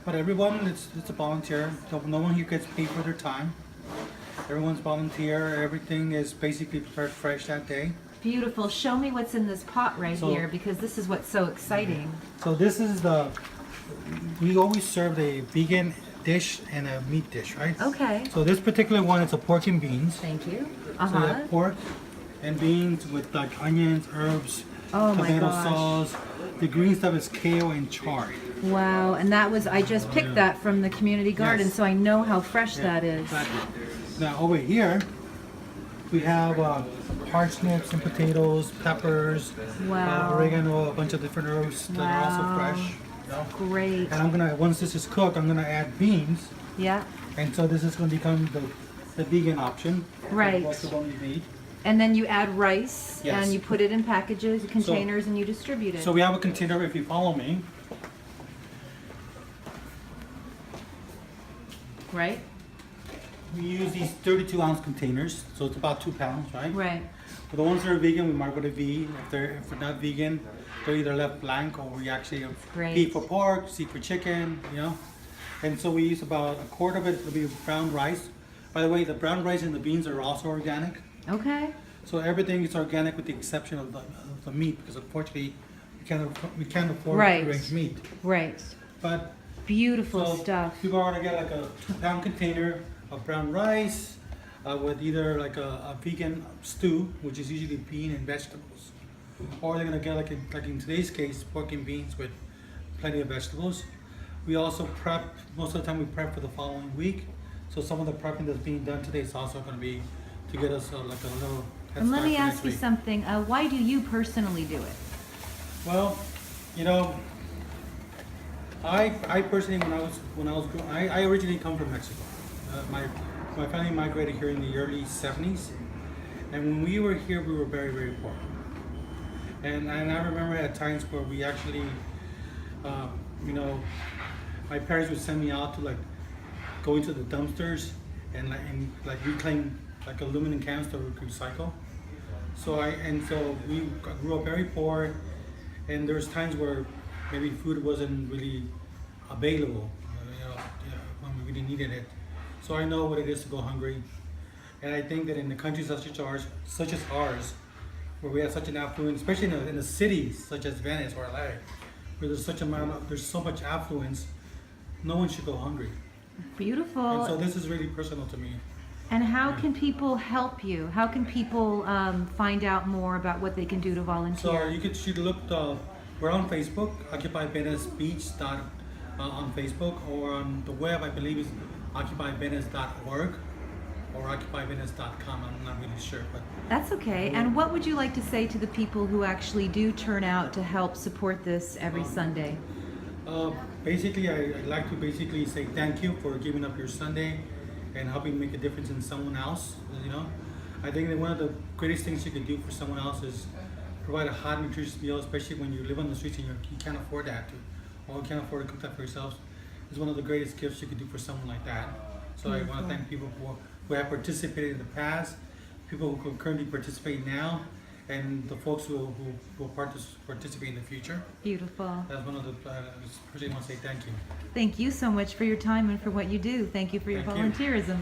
But everyone, it's a volunteer. So no one here gets paid for their time. Everyone's volunteer. Everything is basically prepared fresh that day. Beautiful. Show me what's in this pot right So- here, because this is what's so exciting. So this is we always serve a vegan dish and a meat dish, right? Okay. So this particular one is a pork and beans. Thank you. So you have pork and beans with like onions, herbs, Oh my tomato gosh. sauce. The green stuff is kale and chard. Wow. And that was, I just picked that from the community garden, Yes. so I know how fresh that is. Exactly. Now over here, we have parsnips and potatoes, peppers, Wow. oregano, a bunch of different herbs that are also Wow. fresh. You know? Great. And once this is cooked, I'm gonna add beans. Yeah. And so this is gonna become the vegan option. Right. What's the one you need. And then you add rice, Yes. and you put it in packages, containers, and you distribute it. So we have a container, if you follow me. Right? We use these 32-ounce containers, so it's about 2 pounds, right? Right. For the ones that are vegan, we mark with a V. If they're not vegan, they're either left blank or we actually have Great. P for pork, C for chicken, you know. And so we use about a quart of it to be brown rice. By the way, the brown rice and the beans are also organic. Okay. So everything is organic with the exception of the meat, because unfortunately we can't afford Right. free-range meat. Right. But Beautiful so stuff. people are gonna get like a 2-pound container of brown rice with either like a vegan stew, which is usually bean and vegetables, or they're gonna get like in today's case, pork and beans with plenty of vegetables. We also prep, most of the time we prep for the following week. So some of the prepping that's being done today is also gonna be to get us like a little head And let start me for ask next you week. something. Why do you personally do it? Well, you know, I personally, I originally come from Mexico. My family migrated here in the early 70s, and when we were here, we were very, very poor. And I remember at times where we actually, you know, my parents would send me out to like go into the dumpsters and reclaim like aluminum cans to recycle. So we grew up very poor, and there was times where maybe food wasn't really available, when we really needed it. So I know what it is to go hungry, and I think that in the countries such as ours, where we have such an affluence, especially in the cities such as Venice or Eleu, where there's so much affluence, no one should go hungry. Beautiful. And so this is really personal to me. And how can people help you? How can people find out more about what they can do to So volunteer? you should look. We're on Facebook, Occupy Venice Beach on Facebook, or on the web. I believe is occupyvenice.org or occupyvenice.com. I'm not really sure, but That's okay. And what would you like to say to the people who actually do turn out to help support this every Sunday? basically, I'd like to basically say thank you for giving up your Sunday and helping make a difference in someone else. You know, I think that one of the greatest things you can do for someone else is provide a hot, nutritious meal, especially when you live on the streets and you can't afford that or you can't afford to cook that for yourselves. It's one of the greatest gifts you could do for someone like that. So I want to thank people who have participated in the past, people who currently participate now, and the folks who will participate in the future. Beautiful. That's one of the, personally want to say thank you. Thank you so much for your time and for what you do. Thank you for your Thank you. volunteerism.